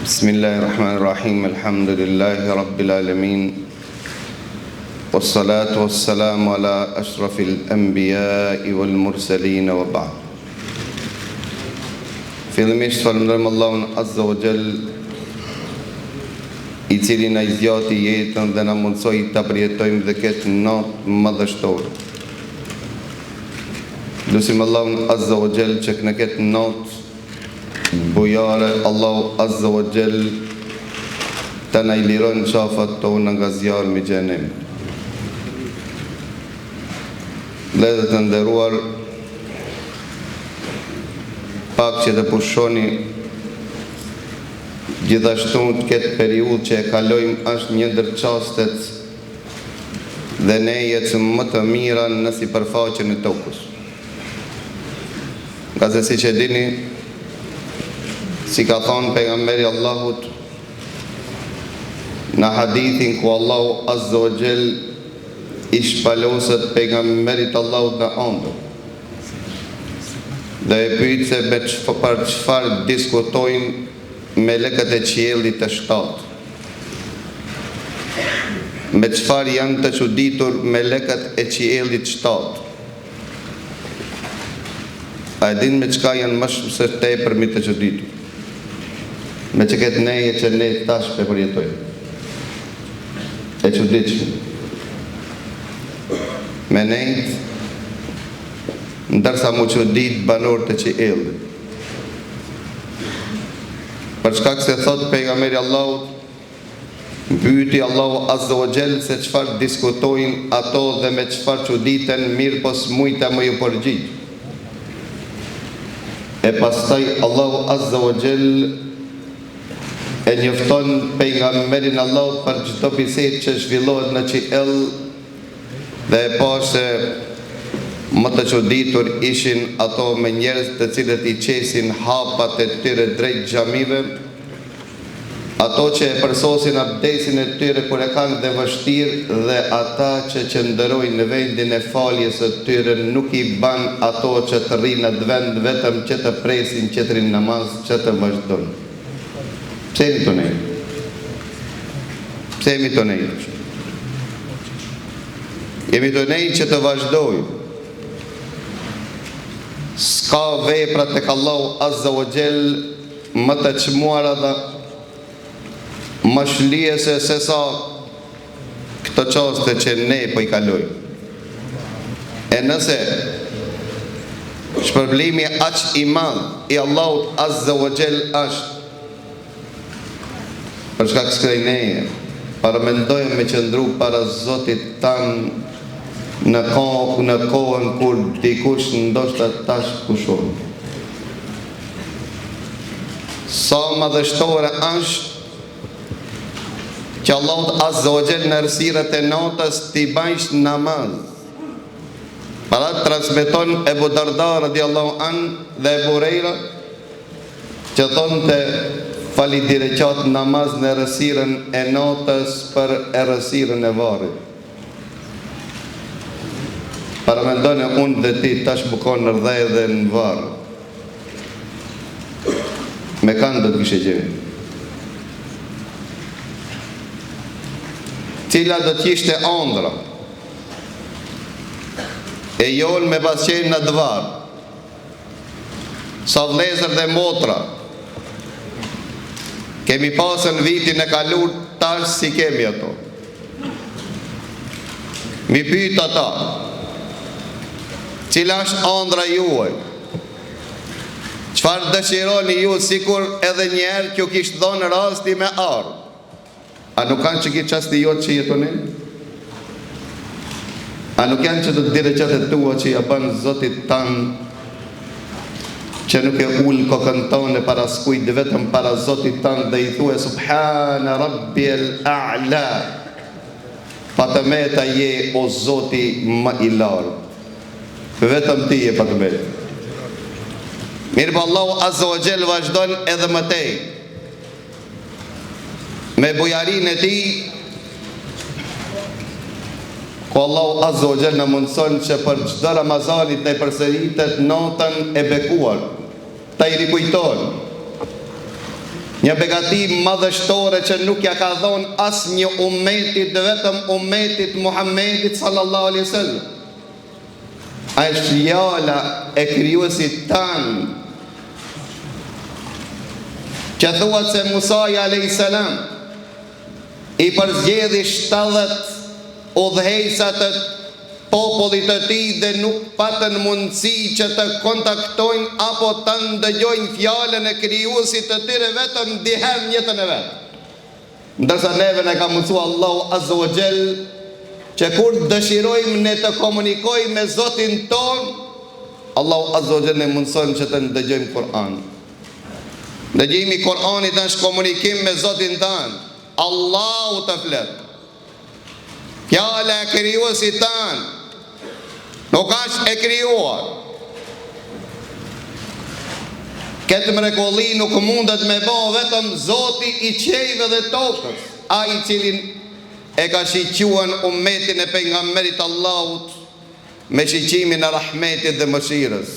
Bismillahirrahmanirrahim. Alhamdulillahi rabbil alamin. Wassalatu wassalamu ala ashrafil anbiya'i wal mursalin wa ba'd. Fillimisht falënderojmë Allahun Azza wa Jall, i cili na zgjati jetën dhe na mundsoi ta përjetojmë dhe këtë natë madhështore. Lutim Allahun Azza wa Jall që në këtë natë bujare Allahu Azza wa Jall të na i liron qafat tonë nga zjarmi i xhenemit. Vëllezër të nderuar, pak që të pushoni gjithashtu këtë periudhë që e kalojmë është një ndër çastet dhe ne jetëm më të mira në sipërfaqen e tokës. Nga se siç e dini, si ka thonë pejgamberi Allahut në hadithin ku Allahu Azza wa Jall i shpaloset pejgamberit Allahut në ëndër dhe e pyet se për çfarë diskutojnë melekët e qiellit të shtatë, me çfarë janë të çuditur melekët e qiellit shtatë. A e din me çka janë më shumë se tepër mi të çuditur? Me që këtë neje që ne tash për përjetojmë. E çuditshme. Me nejt, ndërsa mu çudit banorët e qiellit. Për shkak se thot pejgamberi Allahut, pyeti Allahu Azza wa Jall se çfarë diskutojnë ato dhe me çfarë çuditen, mirë po s'mujta më ju përgjigj. E pastaj Allahu Azza wa Jall e njofton pejgamberin Allahut për çdo bisedë që zhvillohet në qiell dhe e pa se më të çuditur ishin ato me njerëz të cilët i qesin hapat e tyre drejt xhamive, ato që e përsosin abdesin e tyre kur e kanë dhe vështirë, dhe ata që qëndrojnë në vendin e faljes së tyre nuk i ban ato që të rrinë në vend, vetëm që të presin që të rinë namaz, që të vazhdojnë. Pse jemi të nejtë? Pse jemi të nejtë? Jemi të nejtë që të vazhdojmë. S'ka vepra tek Allahu Azza wa Jall më të çmuara dhe më shlijese se sa këto çaste që ne po i kalojmë. E nëse shpërblimi aq i madh i Allahut Azza wa Jall është për shkak se ne paramendojmë me qëndru para Zotit tanë në kohën kur dikush ndoshta tash pushon. Sa madhështore është që Allahu Azza wa Jall në errësirët e natës t'i bajsh namaz. Para transmeton Ebu Darda radiallahu an dhe Ebu Hurajra që thonte fali direqat namaz në errësirën e natës për errësirën e varrit. Paramendone unë dhe ti tash bukon në rdhej dhe në varë. Me kanë do të kishe gjeni. Cila do t'ishte ëndra e jonë me pasqenë në dvarë, sa vlezër dhe motra kemi pasën vitin e kalur, tash si kemi ato. Mi pyet ata, cila është ëndra juaj? Çfarë dëshironi ju, sikur edhe njerë kjo kishtë dhonë rasti me ardhë? A nuk kanë që ki qasti jotë që jetonin? A nuk janë që të dire qëtë tua që ja banë Zotit tanë, që nuk e ullë kokën tonë para skujt, vetëm para Zotit tanë dhe i thue Subhana Rabbi el-A'la, patëmeta je o Zoti më i lartë. Vetëm ti je patëmeta. Mirë po Allahu Azza wa Jall vazhdon edhe më tej me bujarin e ti, ku Allahu Azza wa Jall në mundëson që për çdo Ramazanit në përsëritet natën e bekuar, ta i rikujton Një begati madhështore që nuk ja ka dhonë as një umetit, vetëm umetit Muhammedit sallallahu alaihi wasallam. Është fjala e krijuesit tanë, që thuat se Musaja alayhis salam i përzgjedhi 70 udhëheqësa të popullit të tij dhe nuk patën mundësi që të kontaktojnë apo të ndëgjojnë fjalën e krijuesit të tyre vetëm dihem jetën e vet. Ndërsa neve ne ka mundsuar Allahu Azza wa Jall që kur dëshirojmë ne të komunikojmë me Zotin ton, Allahu Azza wa Jall ne mundson që të ndëgjojmë Kur'an. Dëgjimi i Kur'anit është komunikim me Zotin tan. Allahu të flet. Fjala e krijuesit tan nuk është e krijuar. Këtë mrekulli nuk mundet me bë vetëm Zoti i qiejve dhe tokës, ai i cili e ka shiquan ummetin e pejgamberit Allahut me shiqimin e rahmetit dhe mëshirës.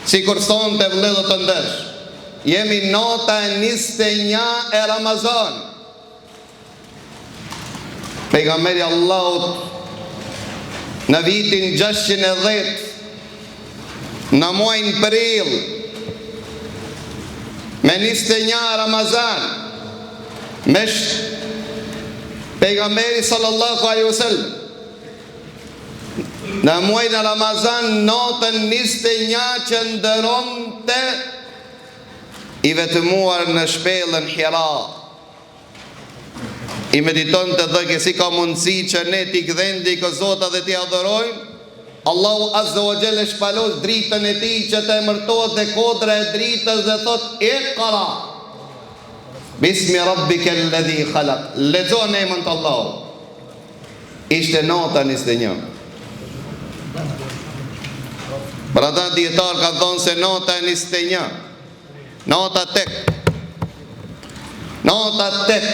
Sikur sonte vëllezër të ndesh, jemi nota e 21 e Ramazan. Pejgamberi Allahut në vitin 610, në muajin prill, me 21 Ramazan, pejgamberi sallallahu alaihi wasallam në muajin e Ramazan, notën 21 që ndëronte i vetëmuar në shpellën Hira. I mediton të dhe si ka mundësi që ne t'i gdhendi kë Zota dhe t'i adhërojmë. Allahu Azza wa Jall e shpalos dritën e tij që të emërtohet dhe kodra e dritës dhe thot Iqra Bismi Rabbika alladhi khalaq. Lexo në emrin të Allahut. Ishte nota 21. Për ata dietar ka thonë se nota 21, nota tek. Nota tek.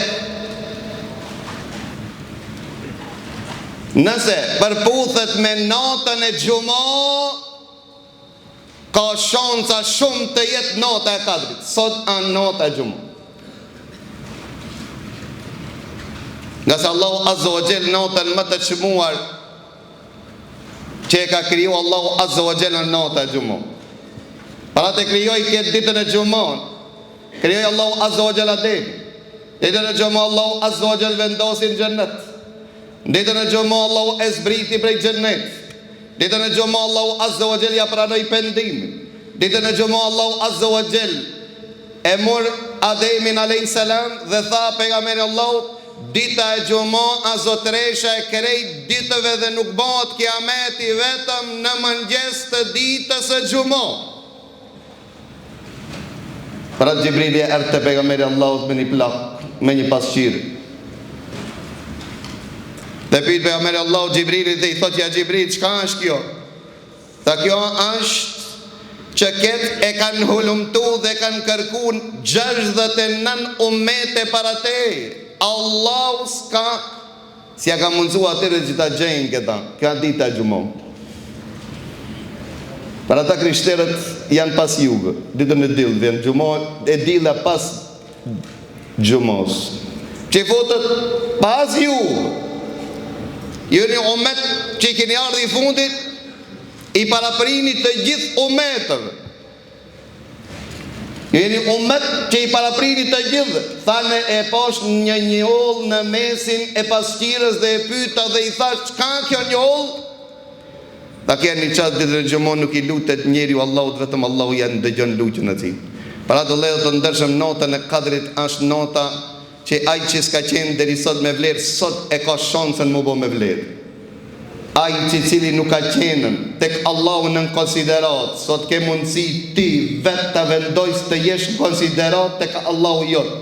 Nëse përputhet me notën e Xumo, ka shansa shumë të jetë nota e Kadrit. Sot anë nota e Xumo. Nga se Allahu Azza wa Jall notën më të çmuar që e ka kriju Allahu Azza wa Jall në nota e Xumo. Para të krijoj këtë ditën e Xumon, krijoi Allahu Azza wa Jall atë. Ditën e Xumo Allahu Azza wa Jall vendosi në xhennet. Ditën e Xumo Allahu e zbriti prej xhennet. Ditën e Xumo Allahu Azza wa Jall ja pranoi pendimin. Ditën e Xumo Allahu Azza wa Jall e mor Ademin alayhis salam dhe tha pejgamberi Allahut, dita e Xumo a zotresha e krejt ditëve dhe nuk bëhet kiameti vetëm në mëngjes të ditës së Xumo. Pra Gjibrili erdhi te pejgamberi Allahut me një plak, me një pasqyrë. Dhe pyet pejgamberi Allahu Gjibrilit dhe i thot, ja Gjibril, çka është kjo? Tha, kjo është që ketë e kanë hulumtu dhe kanë kërkun 69 umete para te. Allahu s'ka, si ja ka mundësu atyre që ta gjenë këta, kjo dita e Xumo. Para ata krishterët janë pas jugë, ditën e diell vjen Xumo, e dilla pas Xumos. Që fotët pas jugë. Ju një umet që i keni ardhë i fundit, i paraprini të gjithë umetëve. Ju një umet që i paraprini të gjithë, thane e posh një oll në mesin e pasqyrës dhe e pyta dhe i thash, çka kjo një oll? Ta kja një qatë ditën e Xumo nuk i lutet njeri u Allahut, vetëm Allahu janë dëgjon luqën e ti. Para të ledhë të ndërshëm notën e Kadrit është nota që ai që s'ka qenë deri sot me vlerë, sot e ka shansën mu bo me vlerë. Ai që cili nuk ka qenë tek Allahu në konsiderat, sot ke mundësi ti vetë të vendojës të jesh në konsiderat tek Allahu jot.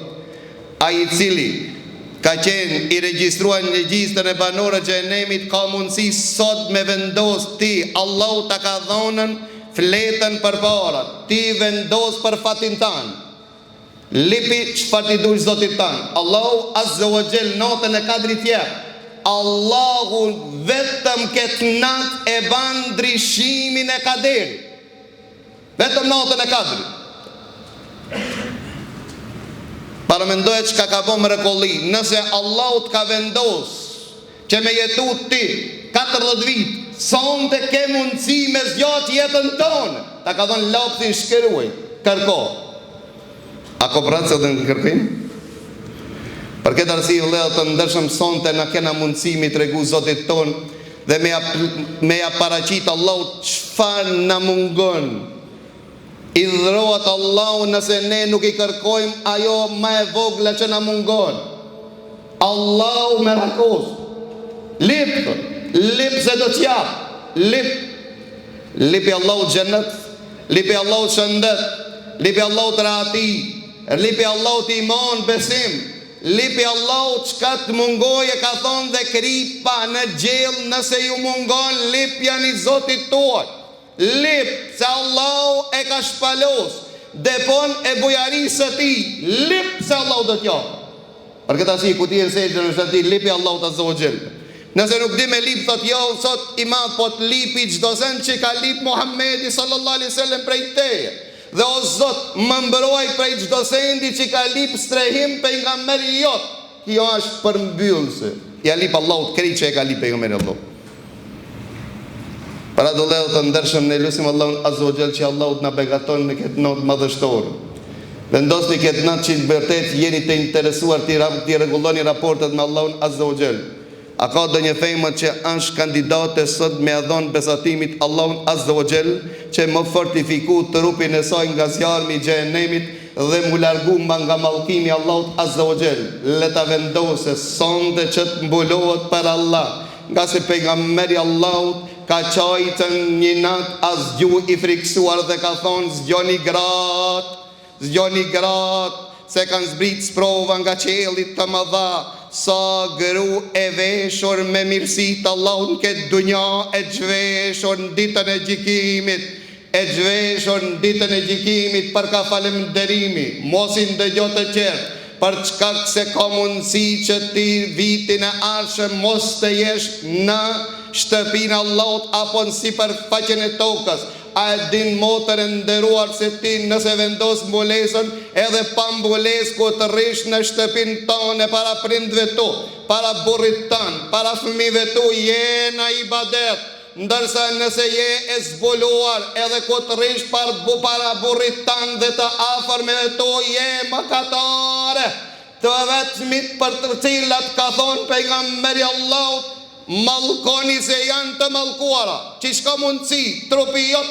Ai cili ka qenë i regjistruar në regjistrin e banorëve të xhenemit, ka mundësi sot me vendos ti, Allahu ta ka dhënën fletën përpara, ti vendos për fatin tanë. Lipi çfarë ti dush Zotit tanë. Allahu Azza wa Jall notën e Kadrit jep. Allahu vetëm këtë natë e ban ndryshimin e kaderit. Vetëm notën e Kadrit. Paramendoje çka ka bë mrekulli. Nëse Allahu ka vendos që me jetu ti 40 vit, sonte ke mundësi me zgjat jetën tonë. Ta ka dhënë lapsin shkruaj, kërko. A kopratës edhe në kërkim? Për këtë arsye vëllezër të ndershëm, sonte na kena mundësi mi tregu Zotit ton dhe me ja paraqit Allahu çfarë na mungon. I dhrohet Allahu nëse ne nuk i kërkojmë ajo më e vogla që na mungon. Allahu me rakos. Lip se do t'jap. Lipi Allahu xhennet, lipi Allahu shëndet, lipi Allahu rahati, lipi Allahu iman besim. Lipi Allahu çka të mungoje ka thonë dhe kripa në gjell nëse ju mungon lipja një Zotit tuaj. Lip se Allahu e ka shpalos depon e bujarisë së tij. Lip se Allahu do t'jap. Për këtë arsye ku ti e sejtë në shëti lipi Allahu të azza. Nëse nuk di me lip, thot jo, sot i madh po të lipi çdo zën që ka lip Muhamedi sallallahu alaihi wasallam prej teje. Dhe o Zot, më mbroj prej çdo sendi që ka lip strehim pejgamberi jot. Kjo është përmbyllse. Ja lip Allahu të krejt që e ka lip pejgamberi Allah. Para do leo të ndershëm, ne lutim Allahun azza wa jall që Allahu të na begaton në këtë natë madhështore. Vendosni këtë natë që vërtet jeni të interesuar të rregulloni raportet me Allahun azza wa jall. A ka do një femër që është kandidate sot me adhon besatimit Allahun azza wa jall, që më fortifiku trupin e saj nga zjarmi i xhenemit dhe mu largu nga mallkimi Allahut azza wa jall. Le ta vendose sonte që të mbulohet për Allah, nga se pejgamberi Allahut ka qajtën një natë asgju i friksuar dhe ka thonë zgjoni gratë, se kanë zbrit sprova nga qielli të mëdha, sa gëru e veshur me mirësit Allahun këtë dunja, e gjveshur në ditën e gjikimit, për ka falënderimi, mosin dëgjo të qertë, për çkak se ka mundësi që ti vitin e arshëm mos të jesh në shtëpinë Allahut apo në sipërfaqen e tokës. A e din motër e nderuar se ti nëse vendos mbulesën edhe pa mbulesë ku të rrish në shtëpinë tonë para prindve tu, para burrit tanë, para fëmijëve tu, je në ibadet. Ndërsa nëse je e zbuluar edhe ku të rrish para burrit tanë dhe të afërmeve tu, je mëkatare. Të vetmit për të cilat ka thonë pejgamberi Allahut, mallkoni se janë të mallkuara, që s'ka mundësi trupi jot,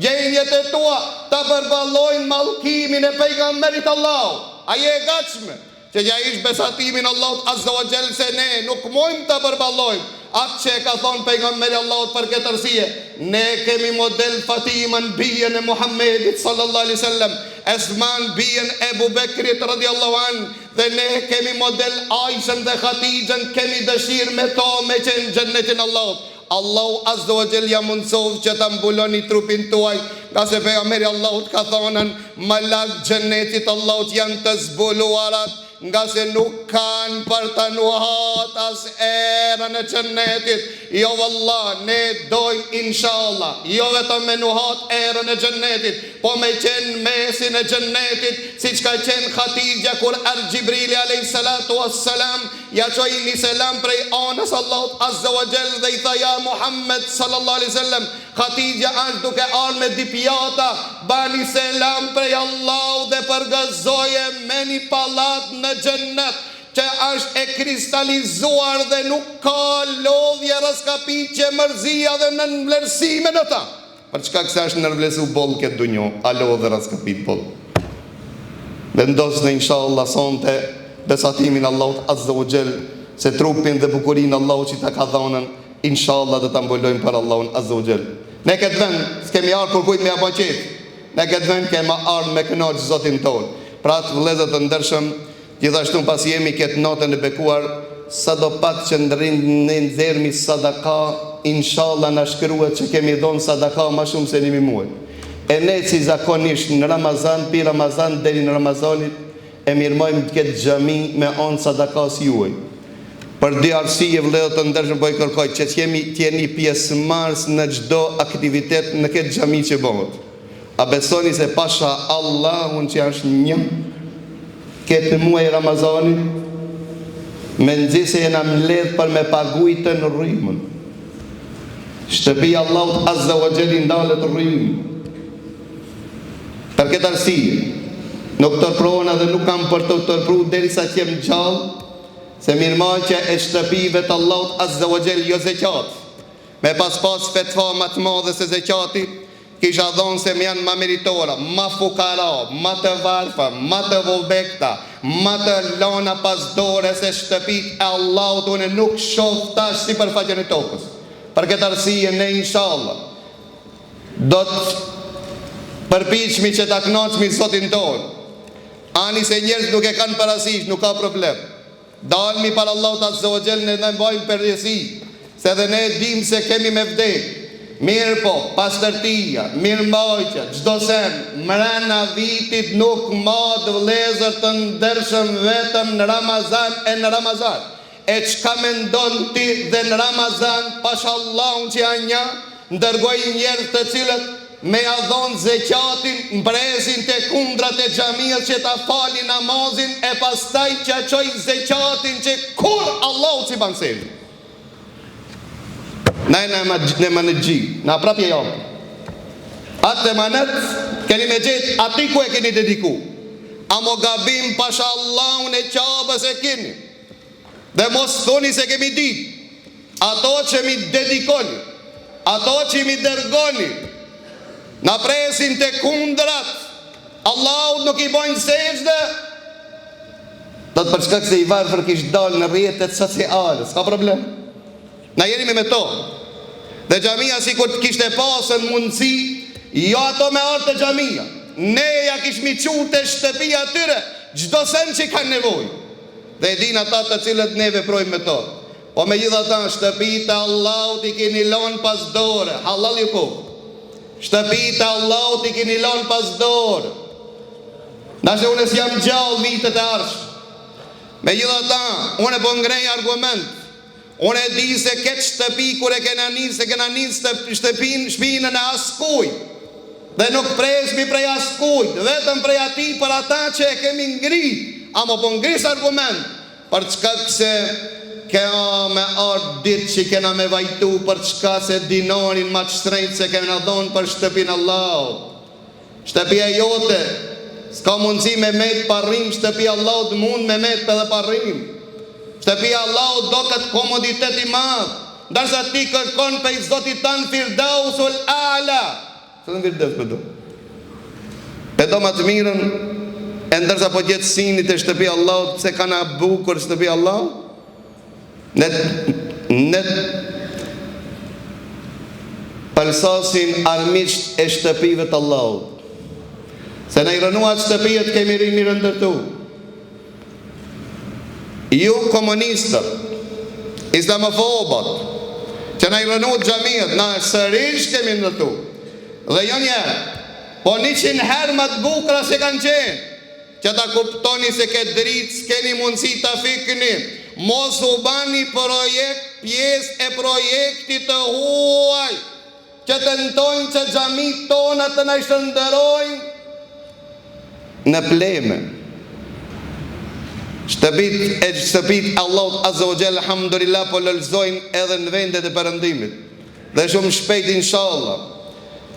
gjenjet e tua ta përballojnë mallkimin e pejgamberit Allahut. A je e gatshme që ja ish besatimin Allahut azza wa jall se ne nuk mojmë ta përballojmë atë që ka thonë pejgamberi Allahut? Për këtë arsye ne kemi model Fatimën bijën e Muhammedit sallallahu alaihi wasallam, Esman bijën e Ebu Bekrit radhiyallahu an, dhe ne kemi model Aishën dhe Khatijën, kemi dëshirë me to me qenë xhennetin Allahut. Allahu azza wa jall ja mundsov që ta mbuloni trupin tuaj, nga se pejgamberi Allahut ka thonën malak xhennetit Allahut janë të zbuluarat, nga se nuk kanë për të nuhat as erën e xhennetit. Jo valla, ne dojmë inshallah, jo vetëm me nuhat erën e xhennetit, po me qenë mesin e xhennetit, siç ka qenë Khatijja kur Gjibrili alayhi salatu wassalam ja çoi një selam prej anës Allahut azza wa jall dhe i tha ja Muhammed sallallahu alaihi wasallam, Khatijja është duke ardhur me di pjata, bani selam prej Allahut dhe përgëzoje me një pallat në xhennet që është e kristalizuar dhe nuk ka lodhje raskapitje, mërzia dhe nënvlerësime në ta. Për çka kësa është nërvlesu boll këtë dunjo, a lodhë dhe raskapit boll. Vendosni inshallah sonte besatimin Allahut azza wa jall, se trupin dhe bukurinë Allahut që ta ka dhënën, inshallah do ta mbulojmë për Allahun azza wa jall. Ne këtë vend s'kemi ardhur kur kujt me apo qet. Ne këtë vend kemi ardhur me kënaqë Zotin ton. Pra të vëllezër të ndershëm, gjithashtu pas jemi këtë natën e bekuar, sadopak që në nxerrmi sadaka, inshallah na shkruhet që kemi dhënë sadaka më shumë se 1.000 muaj. E ne si zakonisht në Ramazan, pi Ramazan deri në Ramazanit, e mirmojmë këtë xhami me on sadakas juaj. Për dy arsye vëllezër të ndershëm po i kërkoj që t'jeni pjesëmarrës në çdo aktivitet në këtë xhami që bëhet. A besoni se pasha Allahun që është një, këtë muaj Ramazani, me nëzirë se jena mbledh për me pagujtë në rrimën. Shtëpia Allahut Azza wa Jalla ndalet rrimë. Për këtë arsye, nuk tërprona dhe nuk kam për të tërpru derisa që jem gjallë, se mirëmaqja e shtëpive të Allahut Azza wa Jalla jo zeqat. Me pas fetva më të madhe se zeqati, kisha dhonë se më janë ma meritora, ma fukara, ma të varfa, ma të vobekta, ma të lana pas dore se shtëpit e Allahut unë nuk shoh tash si për faqen e tokës. Për këtë arsye ne inshallah do të përpiqemi që ta kënaqemi Zotin tonë. Ani se njerëz nuk e kanë parasysh, nuk ka problem. Dalmi para Allahut Azza wa Jalla ne mbajmë përgjegjësi, se edhe ne dim se kemi me vdek. Mirë po, pastërtia, mirëmbajtja, çdo sen, mrena vitit nuk madh vëllezër të ndershëm vetëm në Ramazan e në Ramazan. E çka mendon ti dhe në Ramazan, pashallahu që janë një, ndërgoj njerëz të cilët me ja dhonë zeqatin, mbrezin të kundrat e xhamisë që ta fali namazin, e pastaj që çoj zeqatin që kur Allahu si ban sevi. Ne më në gjithë, na prapje jam. Atë manet, keni me gjithë ati ku e keni dediku. A mo gabim pasha Allahun e qabës e keni. Dhe mos thoni se kemi ditë. Ato që mi dedikoni, ato që mi dërgoni, na presin të kundrat, Allahut nuk i bojnë sejdë. Do të përshkak se i varfër kish dalë në rrjetet sociale, s'ka problem. Na jeni me to. Dhe xhamia si kur kishte pasën mundësi, jo ato me ardhë të xhamia. Ne ja kishmi qurë të shtëpia atyre, çdo sen që kanë nevojë. Dhe e din ata të cilët ne veprojmë me to. Po me gjitha ta shtëpit e Allahut i keni lënë pas dore. Halal ju kohë. Shtëpit e Allahut i keni lënë pas dore. Nashë unë s'jam gjallë vitet e arshë. Me gjitha ta, unë po ngrej argument. Unë e di se këtë shtëpi kur e kena njës, se kena njës shpinën e askuj. Dhe nuk presmi prej askuj, vetëm prej ati për ata që e kemi ngrit. Amo po ngris argument, për çka se kena me ardë ditë që kena me vajtu, për çka se dinarin ma që shrejtë se kena dhonë për shtëpin Allah. Shtëpia jote, s'ka mundësi me metë parrim, shtëpia Allah mund me metë për dhe parrim. Shtëpia Allahut do këtë komoditet i madh, ndërsa ti kërkon pe Zotit tanë Firdausul A'la. Se në Firdaus për do? E do më të mirën, e ndërsa po gjetë sinit e shtëpia Allahut, pse ka na bukur shtëpia Allahut? Ne pëlsosin armisht e shtëpive të Allahut. Se në i rënuat shtëpijet kemi rini rëndërtu. Ju komunistët, islamofobët, që na i rënuat xhamiat, na sërish kemi ndërtu. Dhe jo njerë, po 100 herë më të bukura se kanë qenë, që ta kuptoni se ke dritë, s'keni mundësi ta fikni, mos u bani projekt, pjesë e projektit të huaj, që të nëtojnë që xhamit tona të na shënderojnë në pleme. Shtëpit Allahut Azza wa Jalla alhamdulillah po lëlzojnë edhe në vendet e perëndimit. Dhe shumë shpejt inshallah.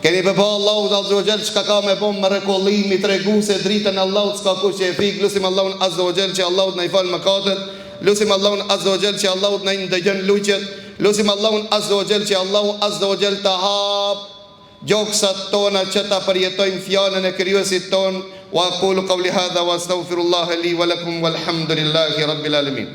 Keni përpo Allahut Azza wa Jalla çka ka me bom mrekullim, i tregu se dritën e Allahut s'ka kush që e fik. Lutim Allahun Azza wa Jalla që Allahut na i fal mëkatet. Lutim Allahun Azza wa Jalla që Allahut na i ndëgjon luqet. Lutim Allahun Azza wa Jalla që Allahu Azza wa Jalla ta hap gjoksat tona që ta përjetojmë fjalën e krijuesit ton. Wa aqulu qawli hadha wa astaghfirullaha li wa lakum walhamdulillahi rabbil alamin.